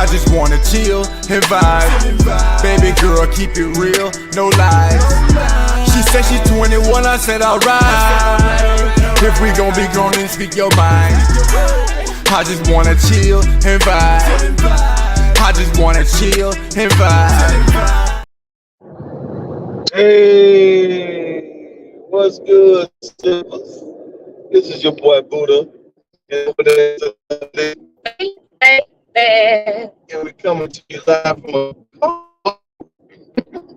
I just wanna chill and vibe. Baby girl, keep it real, no lies. She said she's 21, I said alright. If we gon' be grown, then speak your mind. I just wanna chill and vibe. I just wanna chill and vibe. Hey, what's good, sippers? This is your boy Buddha. And over there is and we coming to you live from a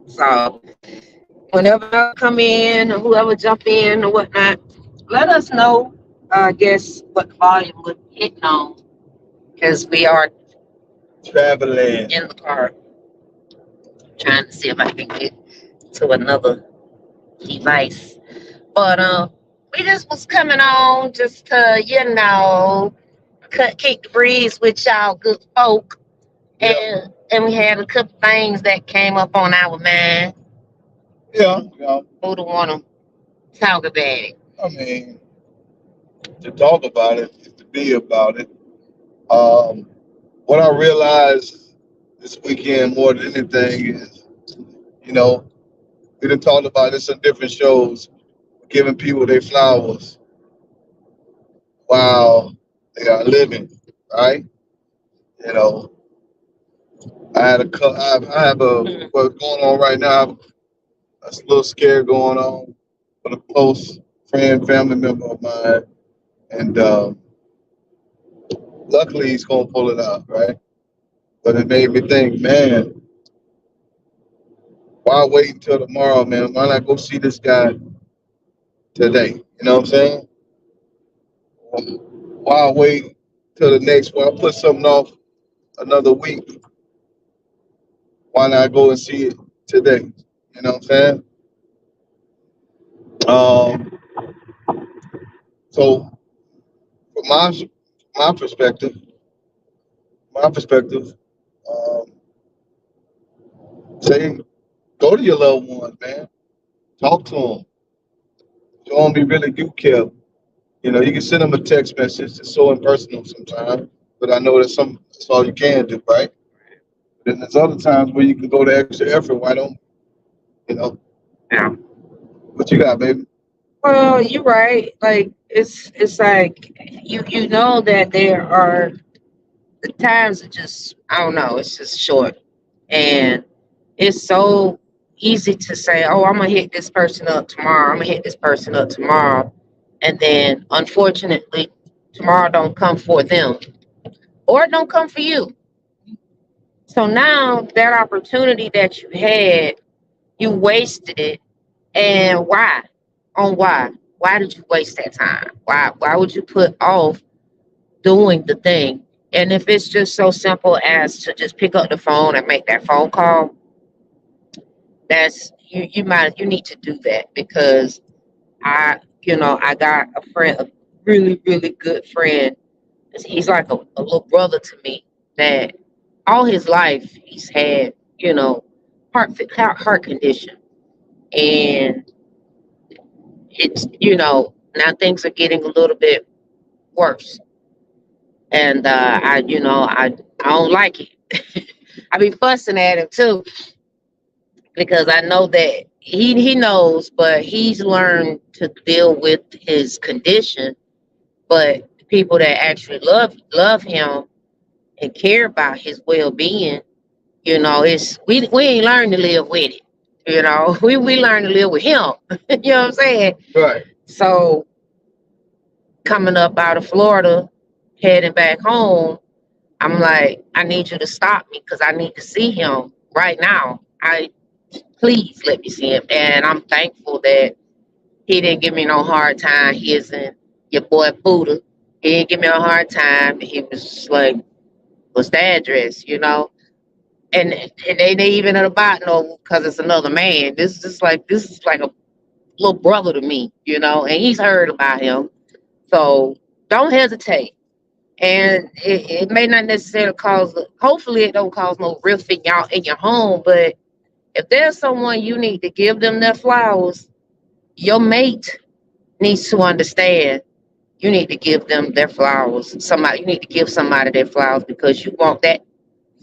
So whenever I come in or whoever jump in or whatnot, let us know. I guess what the volume would hit on because we are traveling. in the car trying to see if I can get to another device. But we just was coming on just to kick the breeze with y'all good folk, Yeah, and we had a couple things that came up on our mind. yeah. Who do want to talk about it? I mean, to talk about it is to be about it. Um, what I realized this weekend more than anything is, you know, we done talked about this on different shows, giving people their flowers while they are living, right? You know, I have a Mm. what's going on right now. I have a little scare going on with a close friend, family member of mine, and luckily he's gonna pull it out, right? But it made me think, man, why wait until tomorrow, man? Why not go see this guy today? You know what I'm saying? Why wait till the next? Why put something off another week? Why not go and see it today? You know what I'm saying? Um, so from my perspective, my perspective, um, say go to your loved ones, man. Talk to them. Show them you really do care. You know, you can send them a text message. It's so impersonal sometimes, but I know that's all you can do, right? Then there's other times where you can go the extra effort. Why don't you know? Yeah. What you got, baby? Well, you're right. Like it's like you know that there are the times are just I don't know. It's just short, and it's so easy to say, "Oh, I'm gonna hit this person up tomorrow. I'm gonna hit this person up tomorrow," and then unfortunately, tomorrow don't come for them or it don't come for you. So now that opportunity that you had, you wasted it. And why? On why? Why did you waste that time? Why would you put off doing the thing? And if it's just so simple as to just pick up the phone and make that phone call, that's you need to do that because I got a friend, a really, really good friend. He's like a little brother to me that all his life he's had, heart condition. And it's now things are getting a little bit worse, and I don't like it. I be fussing at him too because I know that he knows, but he's learned to deal with his condition. But the people that actually love him and care about his well being, it's we ain't learned to live with it. We learn to live with him. You know what I'm saying? Right. So coming up out of Florida, heading back home, I'm like, I need you to stop me because I need to see him right now. Please let me see him. And I'm thankful that he didn't give me no hard time. He isn't your boy Buddha. He didn't give me a hard time. He was just like, what's the address, And they even about no because it's another man. This is like a little brother to me, and he's heard about him. So don't hesitate. And it may not necessarily hopefully it don't cause no rift in your home, but if there's someone you need to give them their flowers, your mate needs to understand you need to give them their flowers. You need to give somebody their flowers because you want that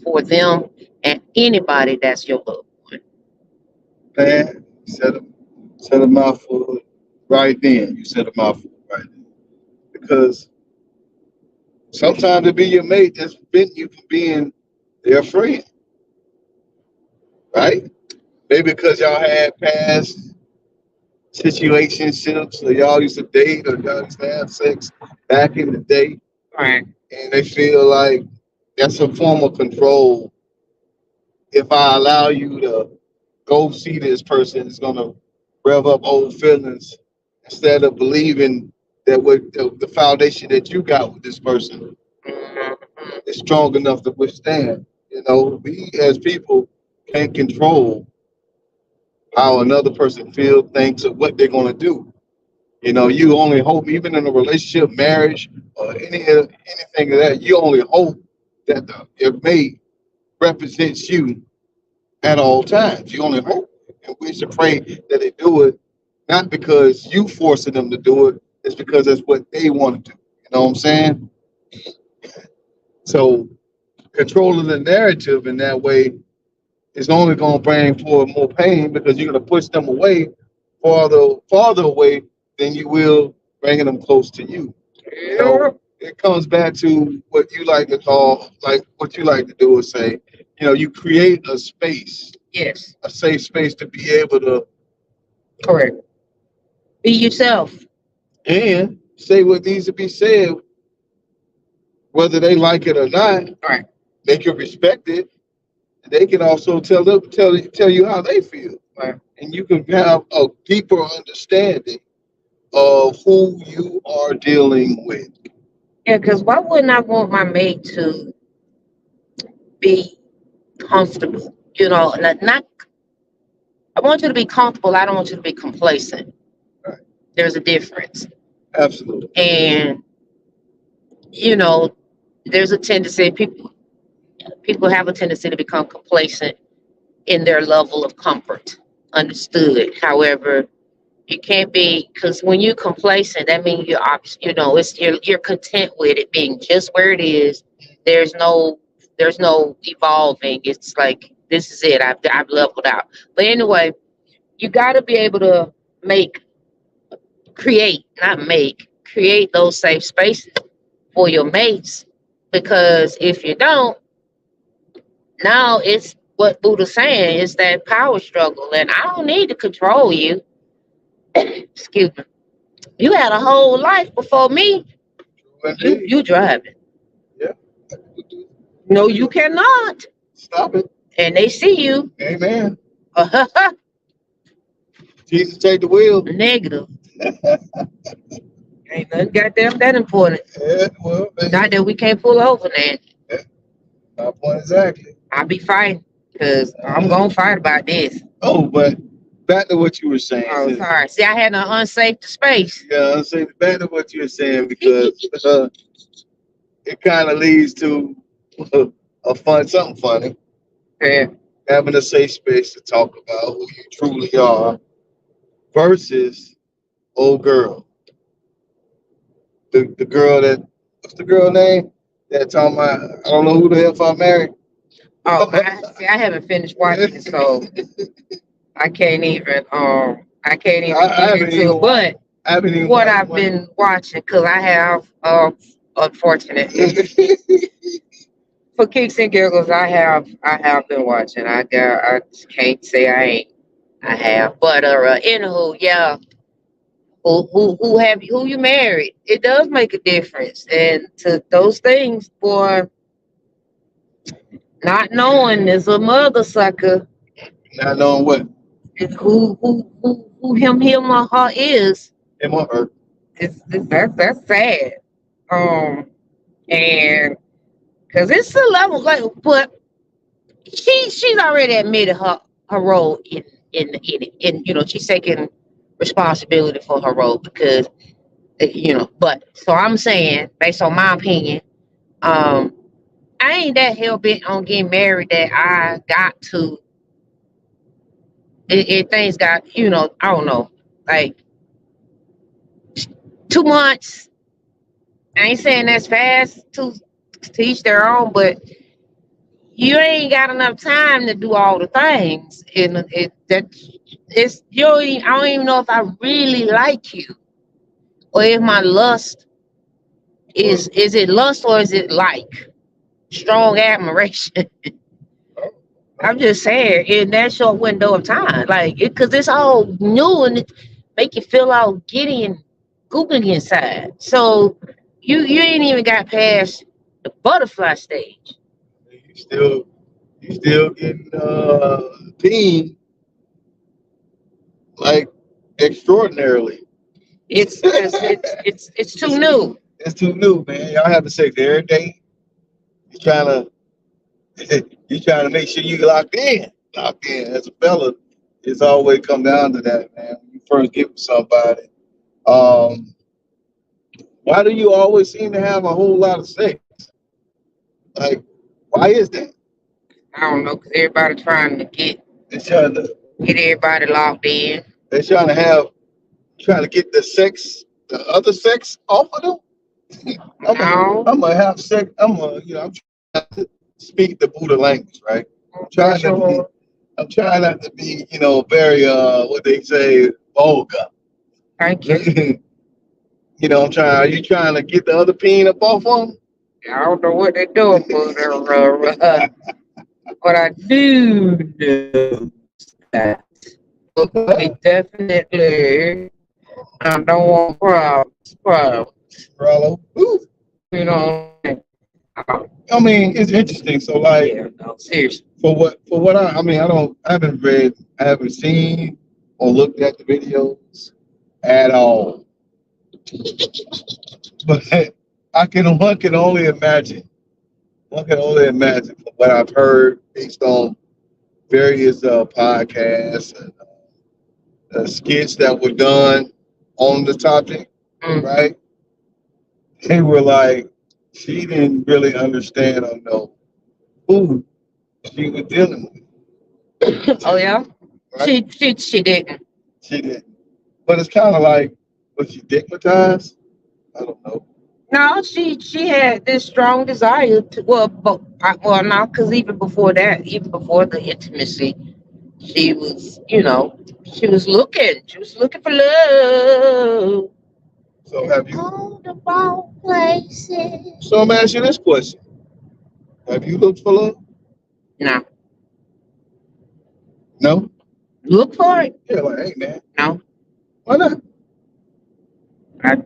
for them and anybody that's your loved one. Man, said a mouthful right then. You said a mouthful right then. Because sometimes to be your mate just prevent you from being their friend, right? Maybe because y'all had past situationships, or y'all used to date, or y'all used to have sex back in the day, Right. and they feel like that's a form of control. If I allow you to go see this person, it's gonna rev up old feelings instead of believing that what the foundation that you got with this person Mhm. is strong enough to withstand. You know, we as people can't control how another person feels, thinks, or what they're gonna do. You know, you only hope, even in a relationship, marriage, or anything of that, you only hope that your mate represents you at all times. You only hope and wish and pray that they do it, not because you forcing them to do it, it's because that's what they want to do. You know what I'm saying? So controlling the narrative in that way is only going to bring forward more pain because you're going to push them away farther away than you will bringing them close to you. Yeah. So it comes back to what you like to call, like what you like to do is say, you know, you create a space, Yes. a safe space to be able to Correct. Be yourself. and say what needs to be said, whether they like it or not. Right. They can respect it. They can also tell you how they feel, Right. and you can have a deeper understanding of who you are dealing with. Yeah, because why wouldn't I want my mate to be comfortable? You know, not I want you to be comfortable. I don't want you to be complacent. Right. There's a difference. Absolutely. And, you know, there's a tendency, people have a tendency to become complacent in their level of comfort. Understood. However, you can't be, because when you're complacent, that means you know, it's you're content with it being just where it is. There's no there's no evolving. It's like this is it. I've leveled out. But anyway, you got to be able to make create those safe spaces for your mates, because if you don't, now it's what Buddha's saying is that power struggle, and I don't need to control you. Excuse me. You had a whole life before me. Indeed. You driving. Yeah. No, you cannot. Stop it. And they see you. Amen. Jesus take the wheel. Negative. Ain't nothing goddamn that important. Yeah, well, Not that we can't pull over now. yeah, my point exactly. I'll be fighting because I'm gonna fight about this. Oh, but back to what you were saying. Oh, sorry. See, I had an unsafe space. Yeah, I'm saying back to what you were saying because it kind of leads to something funny. Yeah. Having a safe space to talk about who you truly are versus old girl. The girl that, what's the girl name? That talking about, I don't know who the hell I married. Oh, I haven't finished watching it, so I can't even I get into it. But I haven't even what watched I've been watching, because I have unfortunate for kicks and giggles, I have been watching. I just can't say I have. But anywho, yeah. Who you married? It does make a difference. And to those things, boy, not knowing is a mother sucker. not knowing what Who him or her is. him or her. That's sad. And because it's a level like, but she's already admitted her role in you know, she's taking responsibility for her role because you know. But so I'm saying, based on my opinion, um, I ain't that hell bent on getting married that I got to. It things got, you know, I don't know, like 2 months. I ain't saying that's fast to each their own, but you ain't got enough time to do all the things, and it's you don't even, I don't even know if I really like you, or if my lust Well, is it lust or is it like strong admiration. I'm just saying in that short window of time, like it, because it's all new and it make you feel all giddy and googly inside. So you ain't even got past the butterfly stage. you still you still getting team like extraordinarily. It's because it's too new. It's too new, man. Y'all have sex every day. You trying you trying to make sure you locked in. Locked in. As a fella, it's always come down to that, man. When you first get with somebody. Um, why do you always seem to have a whole lot of sex? Like, why is that? I don't know, because everybody trying to They're trying to get everybody locked in. they're trying to get the other sex off of them. No, I'm gonna have sex. I'm trying to speak the Buddha language, right? I'm trying that's not to be your I'm trying not to be, very what they say vulgar. thank you. I'm trying. Are you trying to get the other peen up off them? I don't know what they're doing, but I do know that. Okay, definitely. I don't want problems. Rollo. Ooh. You know, I mean, it's interesting. So, like, yeah, no, seriously. for what I haven't seen or looked at the videos at all. But one can only imagine. One can only imagine from what I've heard based on various podcasts and skits that were done on the topic, Mm. right? They were like, she didn't really understand or know who she was dealing Oh yeah, with, right? she didn't. She didn't. But it's kind of like, was she stigmatized? I don't know. No, she had this strong desire to well not because even before that, even before the intimacy, she was looking. She was looking for love. So have you? All the wrong places. So I'm asking you this question: have you looked for love? No, No. look for it. Yeah, like, hey man, No, why not? I,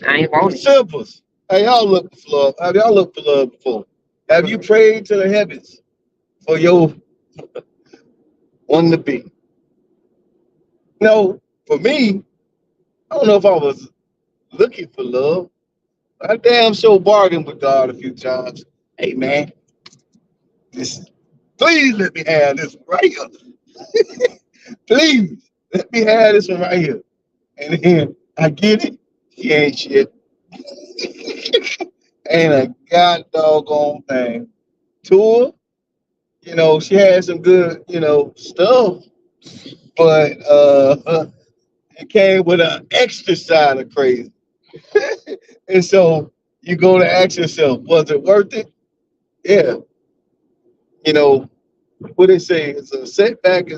I ain't want it. Simples. Hey, y'all look for love. Have y'all looked for love before? Have you prayed to the heavens for your one to be? No, for me, I don't know if I was looking for love. I damn sure bargained with God a few times. Hey man, this please let me have this one right here. Please let me have this one right here. And then I get it. She ain't shit. Ain't a god doggone thing. Tour, she had some good, stuff, but it came with an extra side of crazy. And so you go to ask yourself, was it worth it? Yeah. You know, what they say is a setback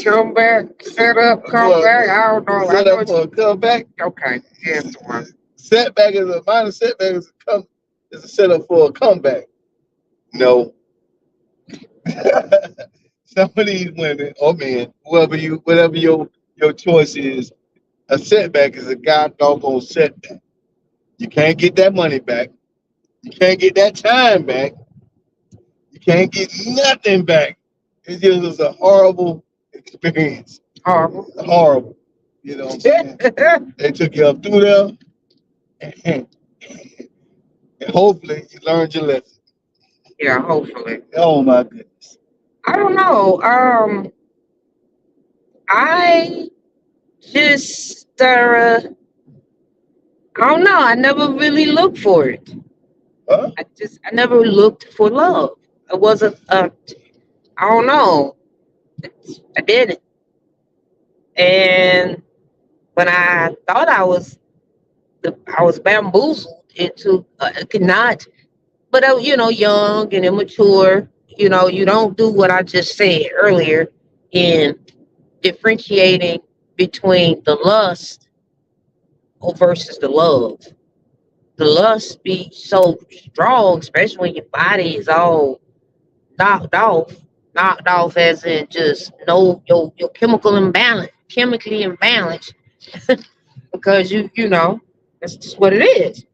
Come back, set up, come well, back. I don't know. I set know up what for a comeback. okay, yes, the one. Setback is a minor setback is a setup for a comeback. No. Some of these women or men, whatever your choice is, a setback is a god doggone setback. You can't get that money back. You can't get that time back. You can't get nothing back. It just was a horrible experience. Horrible. Horrible. You know what I'm saying? They took you up through there, and, and hopefully you learned your lesson. Yeah, hopefully. Oh my goodness. I don't know. I just I don't know. I never really looked for it. Huh? I never looked for love. It wasn't I don't know. I didn't. And when I thought I was bamboozled into not. but young and immature. You don't do what I just said earlier in differentiating between the lust versus the love. The lust be so strong, especially when your body is all knocked off, knocked off as in just no your chemically imbalanced because that's just what it is.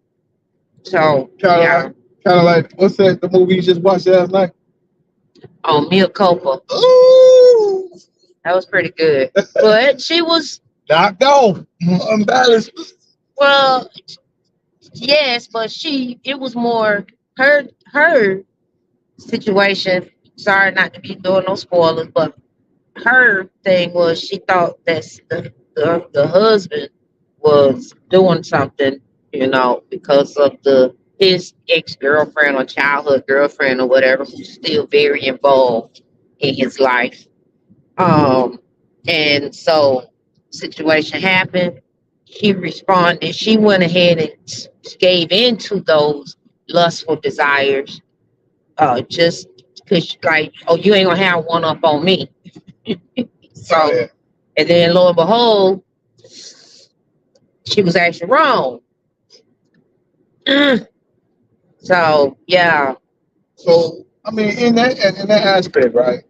So Kind of yeah, like, what's that? The movie you just watched last night? on Mia Culpa, Ooh, that was pretty good. But she was knocked off, unbalanced. well, yes, but it was more her situation. Sorry not to be doing no spoilers, but her thing was she thought that the husband was doing something, because of the his ex girlfriend or childhood girlfriend or whatever, who's still very involved in his life. Um, and so situation happened. She responded. She went ahead and gave into those lustful desires, just because, like, oh, you ain't gonna have one up on me. Oh, So, yeah. and then lo and behold, she was actually wrong. So, yeah, So I mean, in that aspect, right?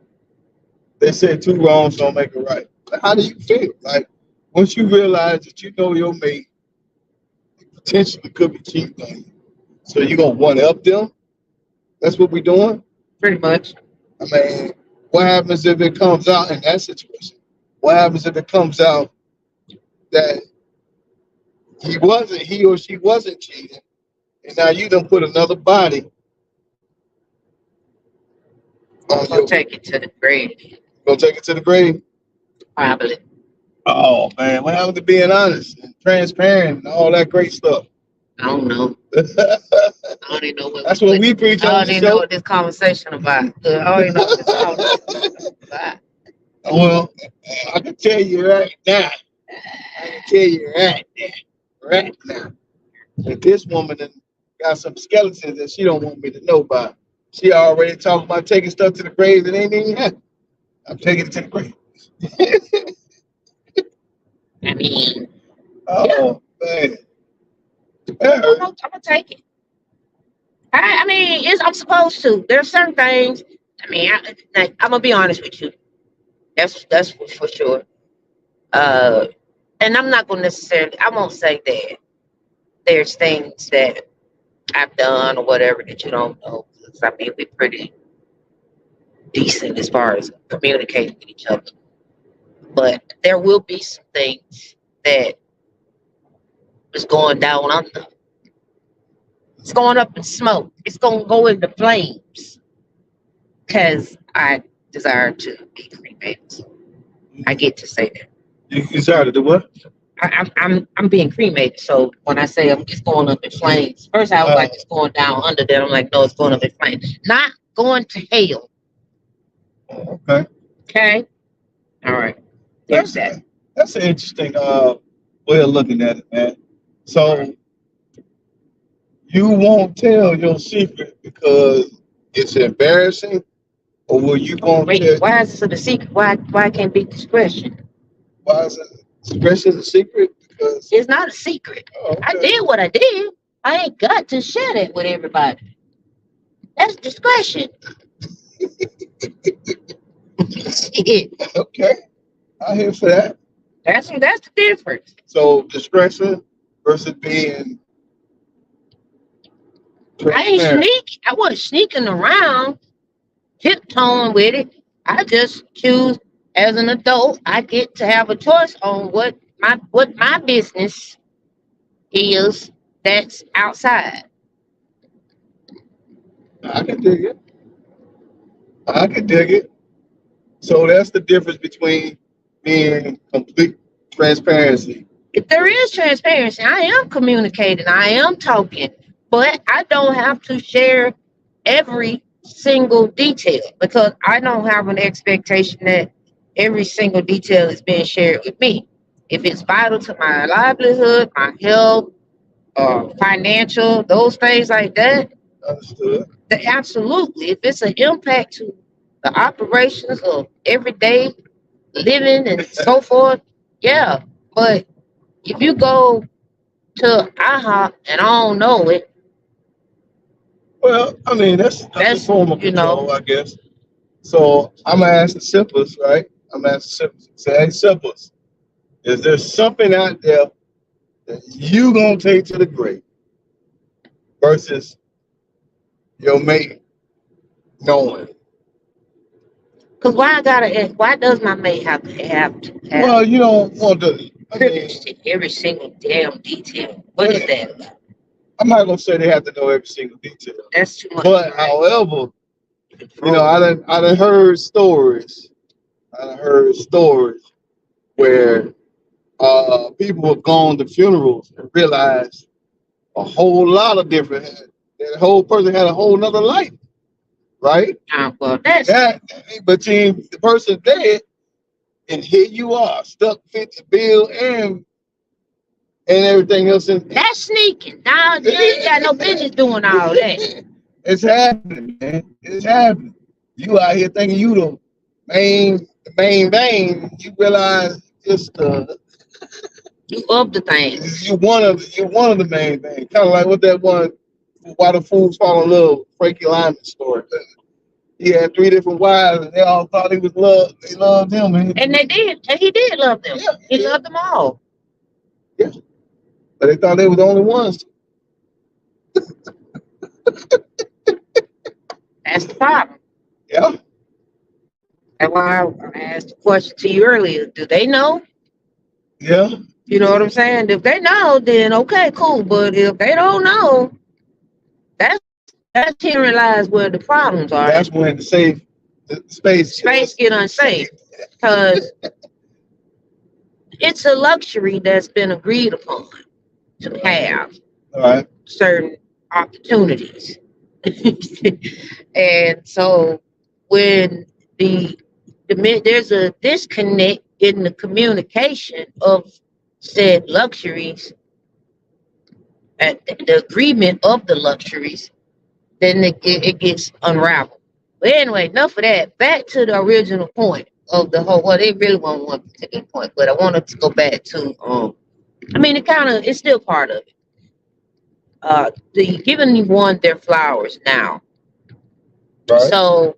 They say two wrongs don't make a right. But how do you feel? Like once you realize that you know your mate potentially could be cheating on you, so you gonna one up them? That's what we're doing. pretty much. I mean, what happens if it comes out in that situation? What happens if it comes out that he or she wasn't cheating, and now you done put another body I'm on gonna your, take it to the grave, gonna take it to the grave? probably. Oh man, what happened to being honest and transparent and all that great stuff? I don't know. That's I don't even know what we preach I on don't the even know show. what this conversation about. I don't even know what this conversation about. Well, I can tell you right now. I can tell you right now, that this woman done got some skeletons that she don't want me to know about. She already talking about taking stuff to the grave that ain't even happened. I'm taking it to the grave. I mean, yeah, Oh man, that I'm hurt. gonna, I'm gonna take it. I mean, I'm supposed to. There's certain things. I mean, I'm gonna be honest with you. That's for sure. Uh, and I'm not gonna necessarily. I won't say that there's things that I've done or whatever that you don't know. 'Cause, I mean, we're pretty decent as far as communicating with each other. But there will be some things that is going down under. It's going up in smoke. It's gonna go into flames because I desire to be cremated. I get to say that. You started to do what? I'm being cremated. So when I say it's going up in flames, first I was like it's going down under. Then I'm like, no, it's going up in flames. Not going to hell. Okay. Okay. All right. There's that. That's an interesting way of looking at it, man. So you won't tell your secret because it's embarrassing, or will you gonna Wait, tell? why is it a secret? Why can't be discretion? Why is it expression a secret? Because It's not a secret. I okay. did what I did. I ain't got to share that with everybody. That's discretion. Okay, I'm here for that. That's the difference. So discretion versus being I ain't transparent. sneak. I wasn't sneaking around, tiptoeing with it. I just choose as an adult. I get to have a choice on what my business is. That's outside. I can dig it. I can dig it. So that's the difference between being complete transparency. If there is transparency, I am communicating. I am talking, but I don't have to share every single detail because I don't have an expectation that every single detail is being shared with me. If it's vital to my livelihood, my health, financial, those things like that, Understood. Absolutely. If it's an impact to the operations of everyday living and so forth, yeah. But if you go to IHOP and I don't know it, Well, I mean, that's a that's, form of you know, control, I guess. So I'm gonna ask the simplest, right? I'm gonna ask the simplest. Say, hey, simplest, is there something out there that you gonna take to the grave versus your mate knowing? because why does my mate have Well, you don't want to. I privilege mean, to every single damn detail? What is that? I'm not gonna say they have to know every single detail, That's too much, but right? however, Control. I done heard stories. I done heard stories where people have gone to funerals and realized a whole lot of different. That whole person had a whole nother life, right? Well, that's That, but then the person dead, and here you are, stuck fit the bill and everything else. that's sneaking. Now you ain't got no business doing all that. It's happening, man. It's happening. You out here thinking you the main vein. You realize just You up the things. you one of the main things. Kind of like what that one Why the Fools Fall in Love, Frankie Lyman story. He had three different wives, and they all thought he was loved. They loved him, And they did. And he did love them. Yeah, He yeah, loved them all. yeah. But they thought they were the only ones. That's the problem. Yeah, That's why I asked the question to you earlier. Do they know? yeah. You know what I'm saying? If they know, then okay, cool. But if they don't know, that's that's herein lies where the problems are. That's when the Space get unsafe because it's a luxury that's been agreed upon to have All right. certain opportunities. And so when there's a disconnect in the communication of said luxuries and the agreement of the luxuries, then it gets unraveled. But anyway, enough of that. Back to the original point of the whole. Well, they really won't want to the point, but I wanted to go back to. I mean, it's still part of it. The giving one their flowers now. Right. So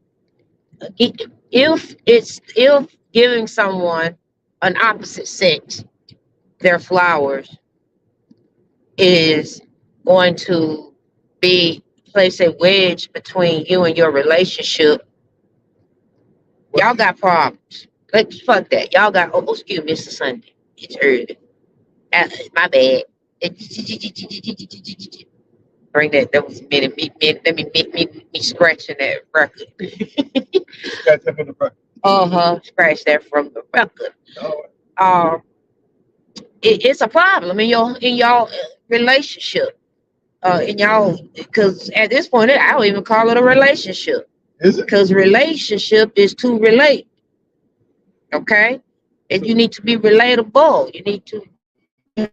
if giving someone an opposite sex their flowers is going to place a wedge between you and your relationship, y'all got problems. Like fuck that. Y'all got excuse me, it's a Sunday. It's early. My bad. Bring that. That was me scratching that record. Got that from the front. Scratch that from the record. Oh, It's a problem in your relationship. In y'all, because at this point, I don't even call it a relationship. is it? Because relationship is to relate. Okay, and you need to be relatable. You need to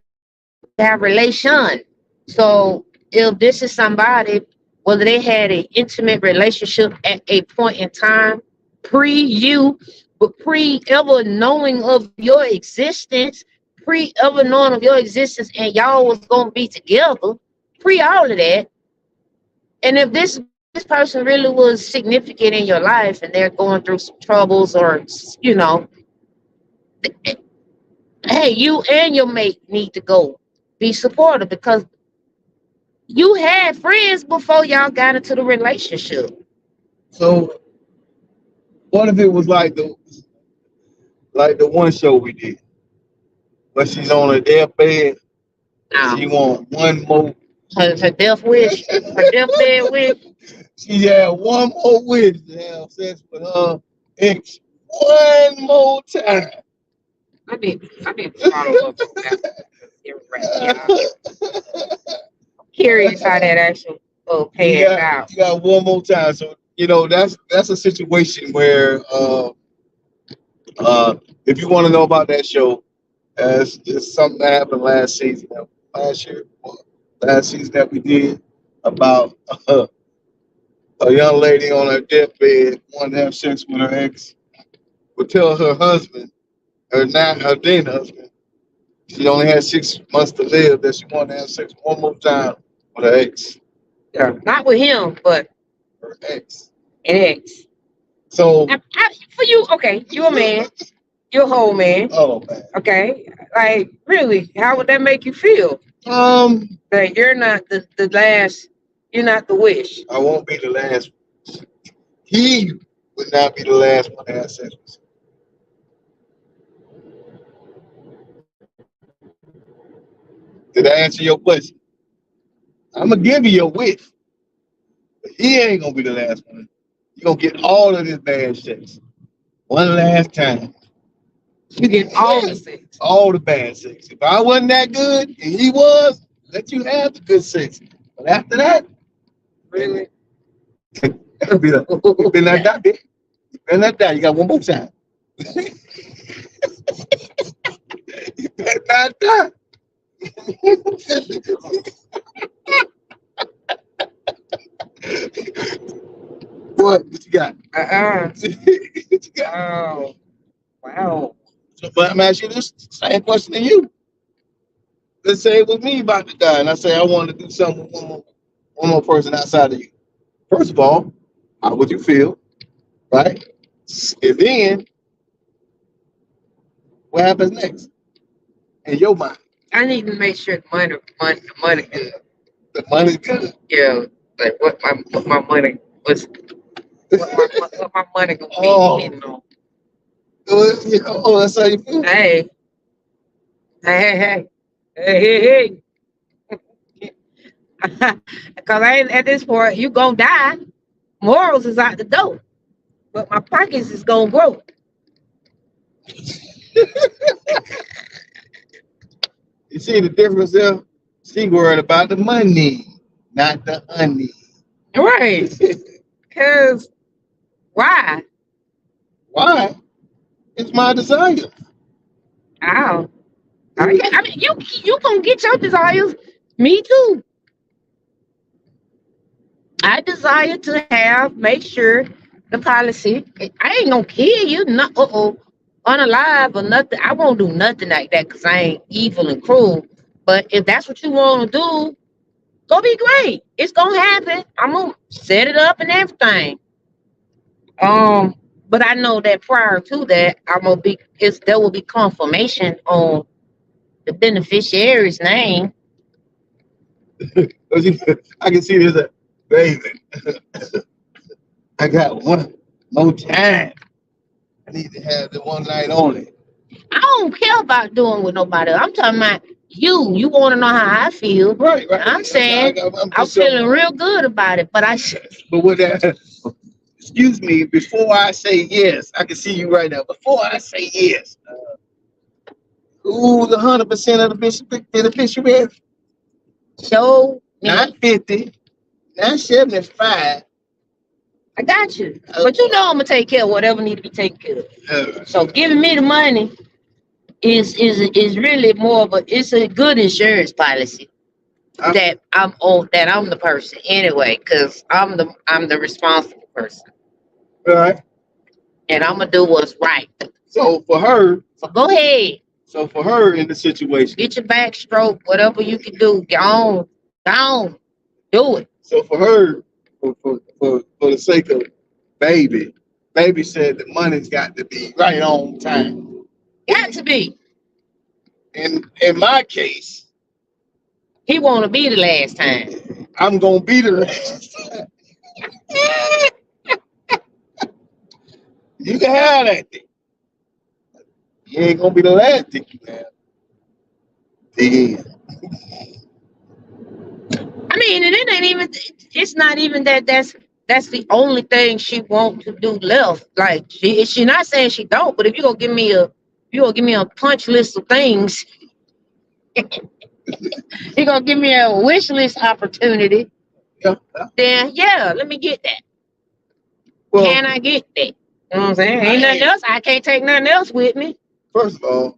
have relation. So if this is somebody, whether they had an intimate relationship at a point in time, pre you, but pre ever knowing of your existence, pre ever knowing of your existence, and y'all was gonna be together, pre all of that. And if this person really was significant in your life, and they're going through some troubles, or hey, you and your mate need to go be supportive because you had friends before y'all got into the relationship. So what if it was like the one show we did, but she's on her deathbed. Now, She want one more. her death wish, her deathbed wish. She had one more wish to have sex with her ex one more time. I need to follow up on that. I'm curious how that actually pays out. You got one more time. So that's a situation where if you want to know about that show, it's something that happened last season, last season that we did about A young lady on her deathbed wanted to have sex with her ex would tell her husband, her then husband, she only had 6 months to live, that she wanted to have sex one more time with her ex. Yeah. Not with him, but Her ex. an ex. So, For you, okay, you're a man. You're a whole man. oh man. Okay. Like, really, how would that make you feel? Um, That you're not the last, you're not the wish. I won't be the last. He would not be the last one to have sex with. Did I answer your question? I'm gonna give you your wish, but he ain't gonna be the last one. You're gonna get all of this bad sex one last time. You get all the sex. All the bad sex. If I wasn't that good and he was, let you have the good sex. But after that, Really? it'll be like, you been like that, bitch. You been like that. You got one more time. You better not die. What you got? What you got? Oh, wow. So, but I'm asking you this same question to you. Let's say it was me about to die, and I say I want to do something with one more person outside of you. First of all, how would you feel, right? And then, what happens next in your mind? I need to make sure the money good. The money's good. Yeah, like what my money was, what my money gonna be. Oh. You know. Oh, that's how you feel. Hey, hey, hey, hey, hey. Because I ain't at this point, you gonna die. Morals is out the door, but my pockets is gonna grow. You see the difference there? She worried about the money, not the honey. Right? Because why? Why? It's my desire. Ow. I mean, you gonna get your desires. Me too. I desire to make sure the policy. I ain't gonna kill you, not unalive or nothing. I won't do nothing like that because I ain't evil and cruel. But if that's what you want to do, go be great. It's gonna happen. I'm gonna set it up and everything. But I know that prior to that, there will be confirmation on the beneficiary's name. I can see this, baby. I got one more time. I need to have the one night only. I don't care about doing with nobody else. I'm talking about you. You want to know how I feel. Right. I'm saying I'm feeling real good about it, but But with that, excuse me, before I say yes, I can see you right now. Before I say yes, who's 100% of the beneficiary? So Not 50, not 75. I got you. But you know I'm gonna take care of whatever need to be taken care of. So giving me the money is really more of it's a good insurance policy that I'm the person anyway, because I'm the responsible person. Right. And I'm gonna do what's right. So for her, So go ahead. So for her in the situation, get your backstroke, whatever you can do. Go on, do it. So for her, for the sake of baby said the money's got to be right on time. Got to be. In my case, he want to be the last time. I'm gonna be the last time. You can have that thing. You ain't gonna be the last thing you have. Yeah. I mean, and it ain't even. It's not even that. That's the only thing she want to do left. Like she not saying she don't, but if you gonna give me a punch list of things, you're gonna give me a wish list opportunity. Yeah. Then let me get that. Well, can I get that? You know what I'm saying? Ain't nothing else. I can't take nothing else with me. First of all,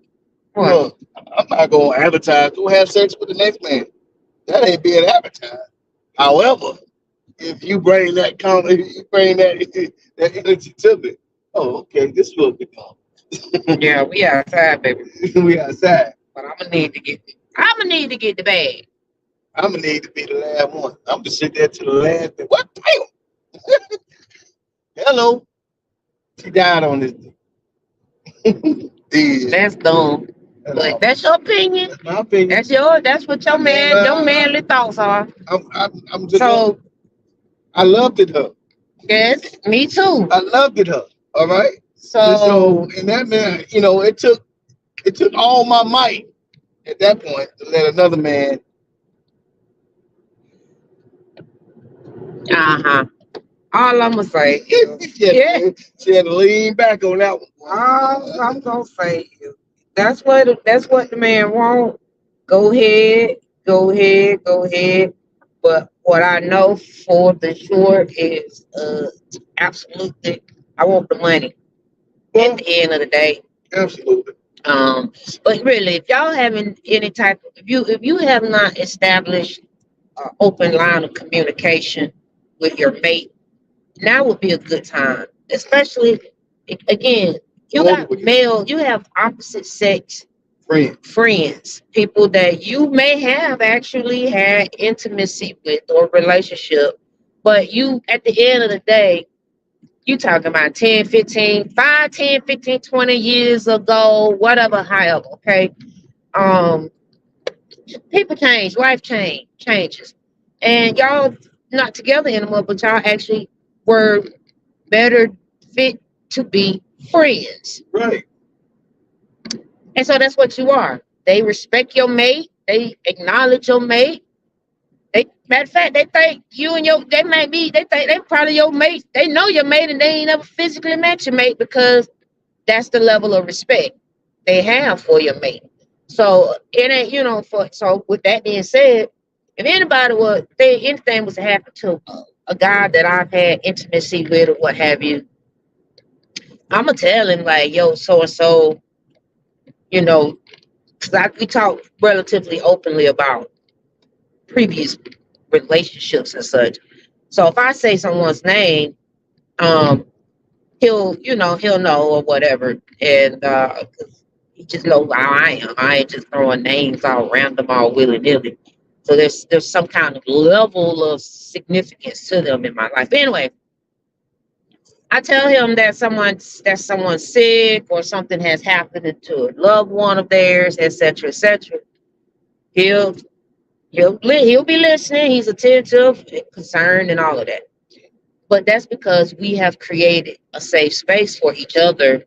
what? Look, I'm not gonna advertise. Go have sex with the next man. That ain't being advertised. However, if you bring that comment, if you bring that that energy to me, oh, okay, this will become. Yeah, we outside, baby. We outside. But I'm gonna need to get the bag. I'm gonna need to be the last one. I'm gonna sit there to the last. What? Damn. Hello. She died on this. Yeah. That's dumb. But that's your opinion. That's my opinion. That's what your manly thoughts are. I'm just. So I loved it her. yes, me too. I loved it her. All right. And So and that man, it took all my might at that point to let another man. uh-huh. All I'm gonna say, Yeah, she had to lean back on that one. all I'm gonna say is that's what the man want. Go ahead, go ahead, go ahead. But what I know for the sure is absolutely I want the money at the end of the day. Absolutely. But really, if y'all having any type of if you have not established an open line of communication with your mate, now would be a good time. Especially again, you have opposite sex friends, people that you may have actually had intimacy with or relationship, but you at the end of the day, you talking about 10, 15, 5, 10, 15, 20 years ago, whatever, however, okay? Um, People change, life changes. And y'all not together anymore, but y'all actually were better fit to be friends. Right. And so that's what you are. They respect your mate. They acknowledge your mate. Matter of fact, they think you and they think they probably your mate. They know your mate and they ain't never physically met your mate because that's the level of respect they have for your mate. So it ain't, so with that being said, if anything was to happen to a guy that I've had intimacy with or what have you, I'm gonna tell him like, yo, so and so, you know, because we talk relatively openly about previous relationships and such. So if I say someone's name, um, he'll know or whatever, and 'cause he just knows how I am. I ain't just throwing names all random, all willy nilly. So there's some kind of level of significance to them in my life. Anyway, I tell him that someone's sick or something has happened to a loved one of theirs, etc., etc. He'll he'll be listening. He's attentive, concerned, and all of that. But that's because we have created a safe space for each other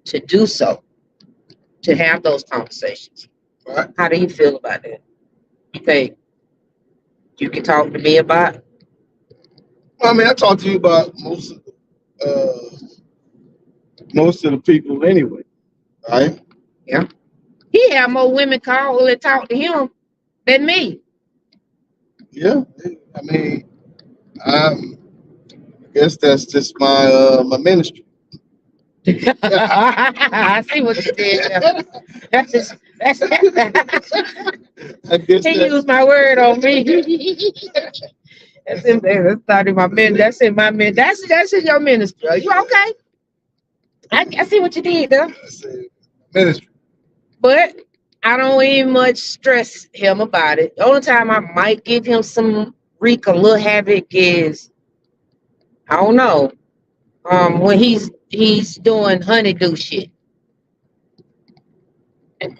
to do so, to have those conversations. Right. How do you feel about that? You think you can talk to me about? Well, I mean, I talked to you about most of the people anyway, right? Yeah. He had more women call and talk to him than me. Yeah. I mean, I guess that's just my ministry. I see what you did there. That's just that's I guess he that, used my word on me. That's in there. That's not in my min. That's in my min. That's in your ministry. Are you okay? I see what you did there. I said ministry. But I don't even much stress him about it. The only time I might give him some wreak a little havoc is I don't know. When he's doing honeydew shit.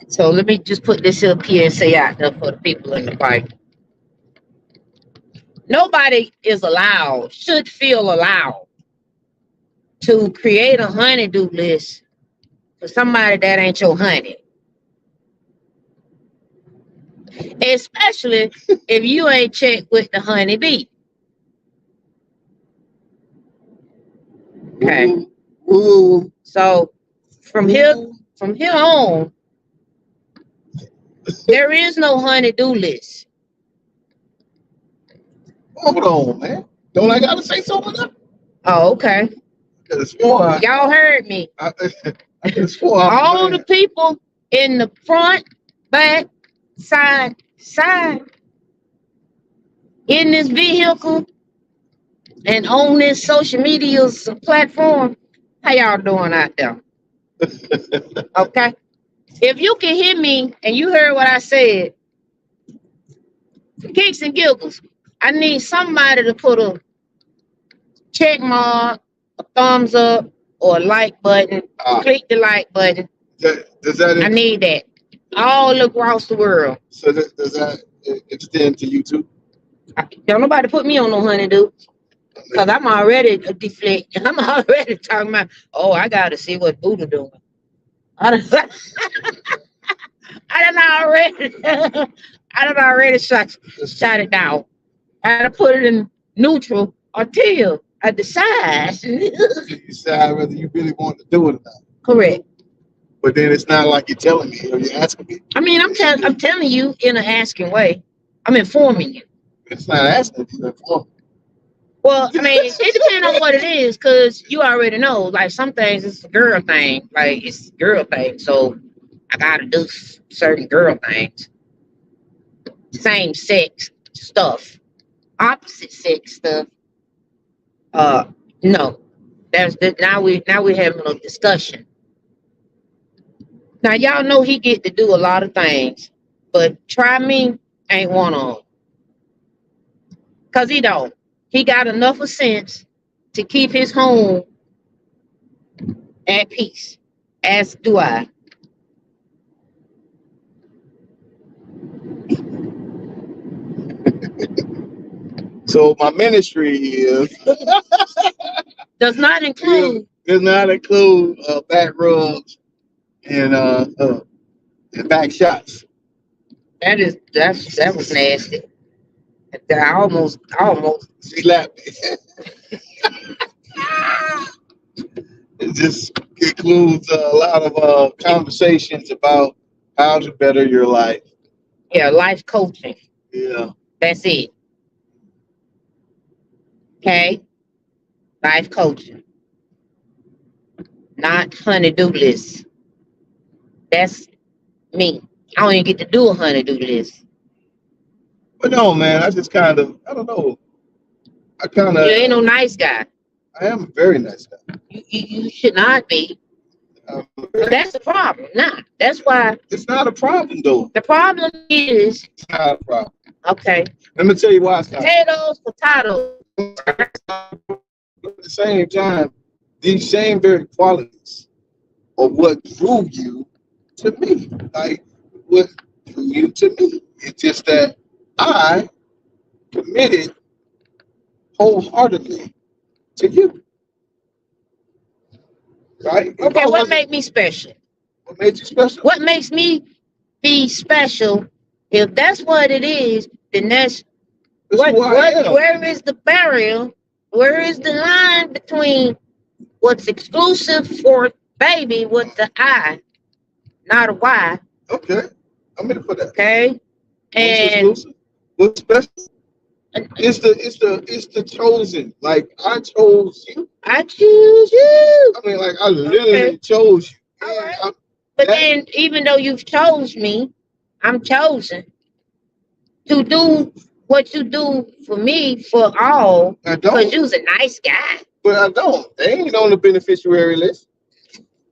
So let me just put this up here and say out there for the people in the Bible. Nobody should feel allowed to create a honeydew list for somebody that ain't your honey. Especially if you ain't checked with the honeybee. Okay. Ooh. So from here on, there is no honeydew list. Hold on, man. Don't I gotta say something? Oh, okay. Y'all heard me. All the people in the front, back, side in this vehicle and on this social media platform, how y'all doing out there? Okay. If you can hear me and you heard what I said, for kicks and giggles, I need somebody to put a check mark, a thumbs up, or a like button. Click the like button. Does that I need that all across the world. so does that extend to YouTube? Don't nobody put me on no honeydew. Because I'm already deflecting. I'm already talking about, oh, I got to see what Buddha doing. I done, I done already, I done already shot it down. I done put it in neutral until I decide. You decide whether you really want to do it or not. Correct. But then it's not like you're telling me or you're asking me. I mean, I'm telling you in an asking way. I'm informing you. It's not asking you to inform. Well, I mean, it depends on what it is, because you already know, like some things it's a girl thing, like it's a girl thing. So I gotta do certain girl things. Same sex stuff, opposite sex stuff. No. Now we're having a discussion. Now y'all know he get to do a lot of things, but try me ain't one of them. Cause he don't. He got enough of sense to keep his home at peace, as do I. So my ministry is Does not include does not include back rubs and back shots. that was nasty. I almost Slap me. It just includes a lot of conversations about how to better your life. yeah, life coaching. Yeah. That's it. Okay? Life coaching. Not honey-do list. That's me. I don't even get to do a honey-do list. But no, man, I just kind of, I don't know. You ain't no nice guy. I am a very nice guy. You should not be. But that's the problem. Nah, that's why. It's not a problem, though. The problem is. It's not a problem. Okay. Let me tell you why it's not. Potatoes. At the same time, these same very qualities are what drew you to me. Like, what drew you to me. It's just that I committed wholeheartedly to you. Right? Okay, what made me special? What made you special? What makes me be special? If that's what it is, then that's where is the barrier? Where is the line between what's exclusive for baby with the I, not a Y? Okay. I'm gonna put that. Okay. And what's special? It's the chosen. Like I chose you. I choose you. I mean, like I literally chose you. All right. But then, even though you've chose me, I'm chosen to do what you do for me for all. Because you's a nice guy. But I don't. They ain't on the beneficiary list.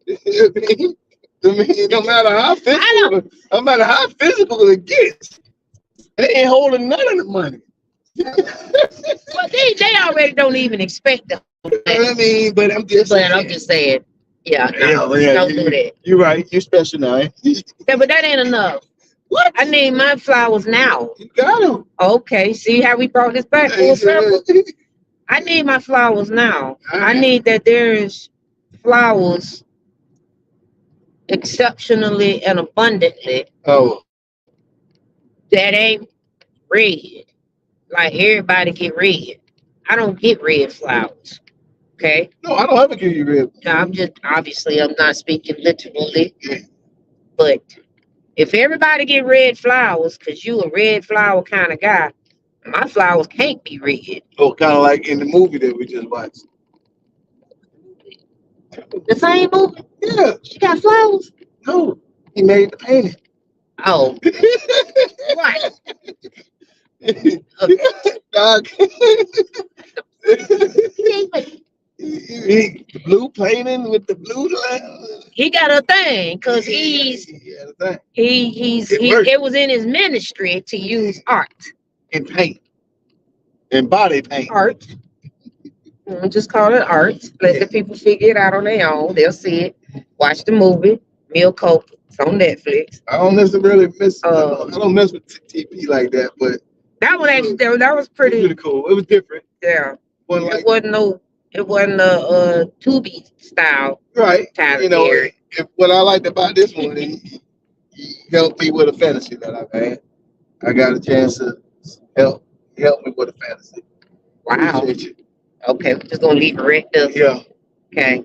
I mean, no matter how physical it gets, they ain't holding none of the money. Well, they already don't even expect them. I mean, but I'm just saying. Yeah, don't do that. You're right. You're special now. Yeah, but that ain't enough. What? I need my flowers now. You got them. Okay, see how we brought this back full circle? I need my flowers now. I need that there is flowers exceptionally and abundantly. Oh. That ain't red. Like everybody get red. I don't get red flowers. Okay? No, I don't ever give you red. No, I'm not speaking literally. But if everybody get red flowers, because you a red flower kind of guy, my flowers can't be red. Oh, kind of like in the movie that we just watched. The same movie? Yeah. She got flowers? No. He made the painting. Oh. Right. Dog. The blue painting with the blue line. He got a thing because Yeah, the thing. it was in his ministry to use art. And paint. And body paint. Art. Just call it art. Let the people figure it out on their own. They'll see it. Watch the movie. Mil Copa. It's on Netflix. I don't necessarily miss. I don't mess with TP like that, but that one actually that was pretty cool. It was different. Yeah. It wasn't a Tubi style. Right. Tyler You know, Perry. what I liked about this one, he helped me with a fantasy that I've had. I got a chance to help me with a fantasy. Wow. Appreciate you. Okay, we're just gonna leave it right there. Yeah. Okay.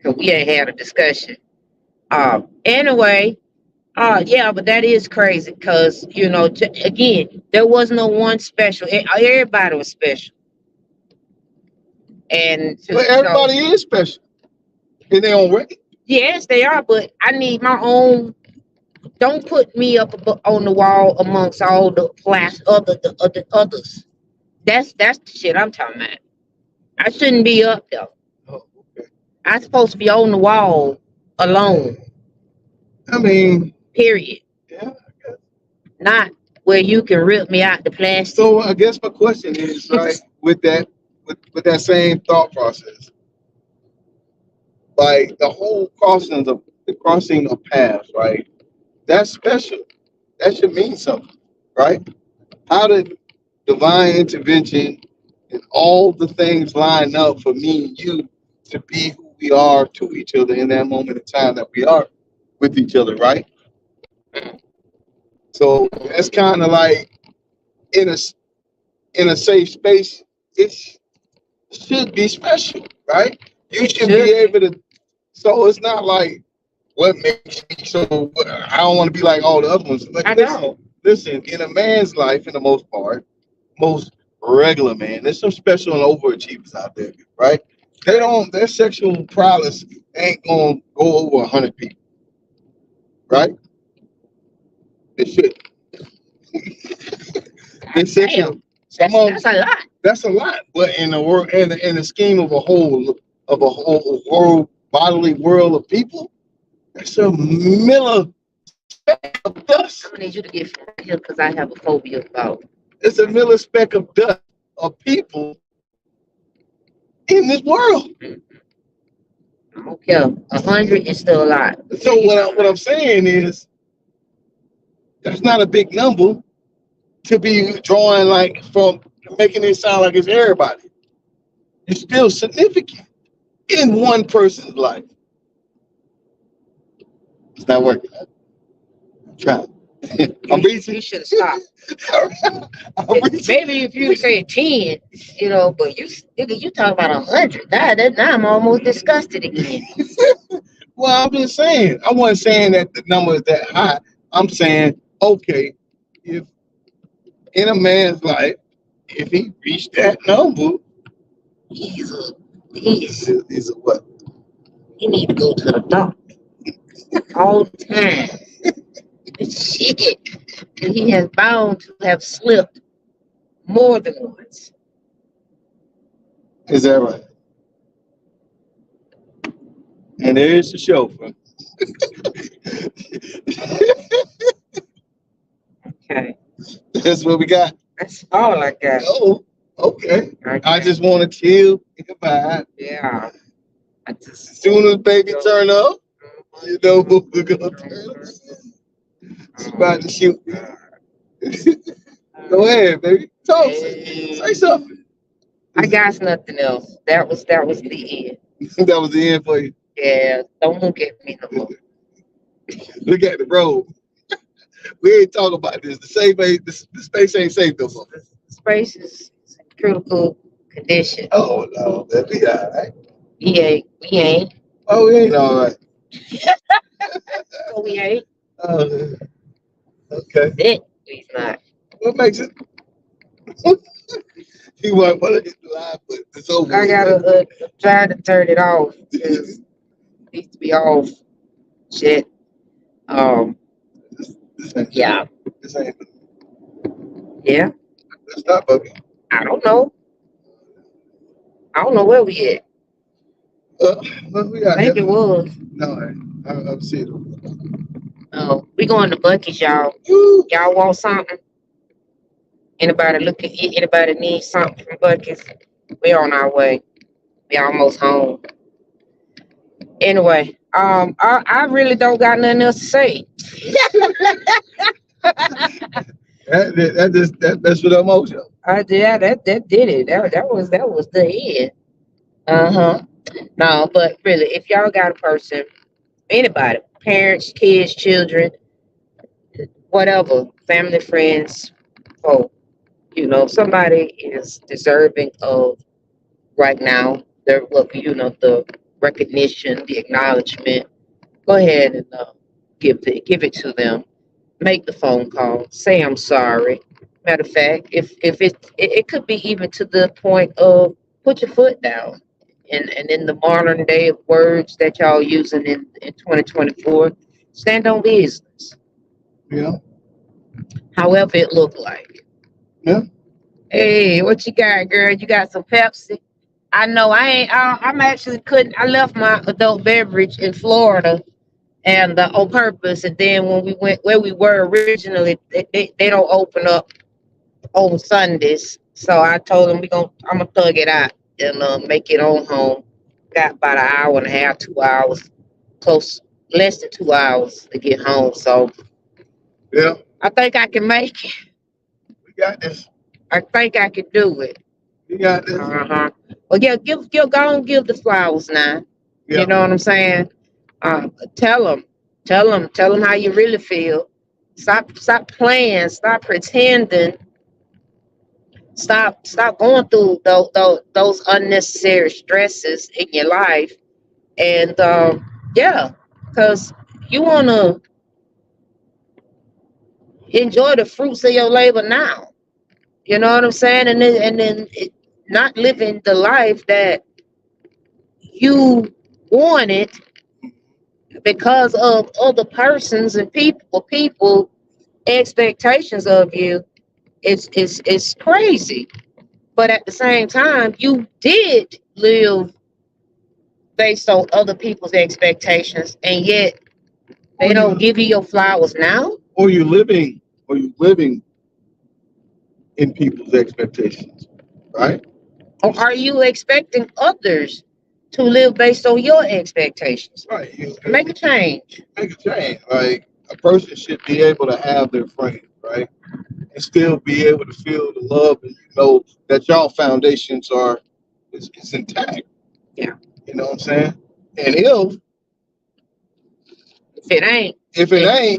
Cause we ain't had a discussion. Anyway, yeah, but that is crazy because again, there was no one special. Everybody was special. And But everybody is special in their own way. Yes, they are, but I need my own. Don't put me up on the wall amongst all the others. That's the shit I'm talking about. I shouldn't be up there. Oh, okay. I'm supposed to be on the wall alone. I mean, period. Yeah. Not where you can rip me out the plastic. So I guess my question is, right, with that same thought process, like the whole crossing of paths, right? That's special. That should mean something, right? How did divine intervention and all the things line up for me and you to be who we are to each other in that moment in time that we are with each other, right? So that's kind of like in a safe space. It should be special, right? You should be able to. So it's not like what makes me so. I don't want to be like all the other ones. Like, listen, in a man's life, for the most part, most regular man, there's some special and overachievers out there, right? Their sexual prowess ain't gonna go over 100 people, right? It should. That's a lot. That's a lot. But in the world, in the scheme of a whole world, bodily world of people, that's a millispeck of dust. I'm gonna need you to get from here because I have a phobia about. It's a millispeck of dust of people in this world. I don't care. 100 is still a lot. So what I'm saying is, that's not a big number to be drawing like from making it sound like it's everybody. It's still significant in one person's life. It's not working. I'm trying. I'm reaching. You should have stopped. Maybe if you say 10, but you talk about 100. Now I'm almost disgusted again. Well, I'm just saying. I wasn't saying that the number is that high. I'm saying, okay, if in a man's life, if he reached that number, he's a what? He need to go to the doctor all the time. Shit. And he has bound to have slipped more than once. Is that right? And there is the show. Okay. That's what we got. That's all I got. Oh, okay. I just want to chill and vibe. Yeah. As soon as baby turn up, you know what we're gonna turn up. She's about to shoot. Go ahead, baby. Talk. Say something. I got nothing else. That was the end. That was the end for you. Yeah. Don't look at me no more. Look at the road. We ain't talking about this. The space ain't safe no more. The space is in critical condition. Oh no, that be all right. We ain't. Oh, we ain't all right. So we ain't. Okay. He's not. What makes it? He want to get the live, but it's over. I gotta try to turn it off. It needs to be off. Shit. Yeah. This ain't. Yeah. It's not bugging. I don't know. I don't know where we at. What we got I here? think it was. No, I'm seeing. Oh, we going to Bucky's, y'all. Woo! Y'all want something? Anybody need something from Bucky's? We on our way. We almost home. Anyway, I really don't got nothing else to say. That's what emotion. Yeah, that did it. That was the end. Uh-huh. No, but really, if y'all got a person, anybody, parents, kids, children, whatever, family, friends, oh, somebody is deserving of right now, the recognition, the acknowledgement, go ahead and give it to them. Make the phone call. Say I'm sorry. Matter of fact, if it could be even to the point of put your foot down. And in the modern day of words that y'all using in 2024, stand on business. Yeah. However it look like. Yeah. Hey, what you got, girl? You got some Pepsi? I know I ain't. I'm actually couldn't. I left my adult beverage in Florida, and on purpose. And then when we went where we were originally, they don't open up on Sundays. So I told them I'm gonna thug it out and make it on home. Got about an hour and a half, 2 hours, close less than 2 hours to get home. So Yeah. I think I can make it. We got this. I think I can do it. We got this. Uh-huh. Well, yeah, go and give the flowers now. Yeah. You know what I'm saying? Tell them how you really feel. Stop playing. Stop pretending. Stop going through those unnecessary stresses in your life. And yeah, because you want to enjoy the fruits of your labor now. You know what I'm saying? And then not living the life that you wanted because of other persons and people expectations of you. It's crazy. But at the same time, you did live based on other people's expectations, and yet they don't give you your flowers now. Or you living in people's expectations, right? Or are you expecting others to live based on your expectations? Right. Make a change. Make a change. Like a person should be able to have their friends, right? And still be able to feel the love and know that y'all foundations is intact. Yeah. You know what I'm saying? And If it ain't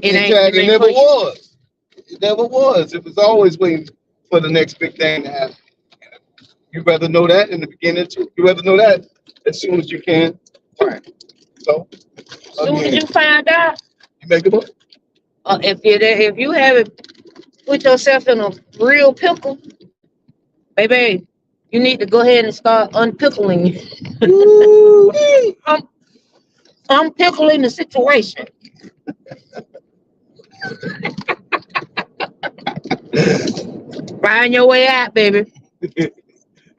intact, it never was. It never was. It was always waiting for the next big thing to happen. You rather know that in the beginning too. You rather know that as soon as you can. Right. So as soon as you find out, you make a book. If you haven't put yourself in a real pickle, baby, you need to go ahead and start unpickling. I'm pickling the situation. Find your way out, baby.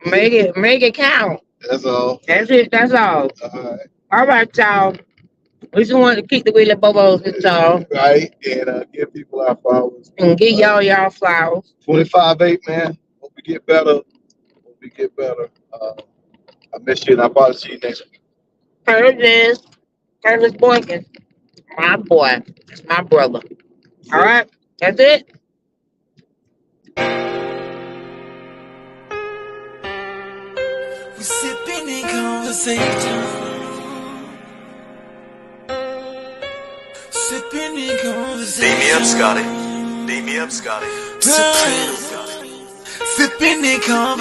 Make it count. That's all. That's it. That's all. All right, y'all. We just want to keep the wheelie bubbles with y'all. Right, and give people our flowers. And give y'all flowers. 25-8, man. Hope we get better. I miss you, and I'll probably see you next week. Curtis Boykins. My boy. That's my brother. All right. That's it. We sipping in conversation. Sipping in conversation. Beat me up, Scotty. Beat me up, Scotty. Sipping in conversation.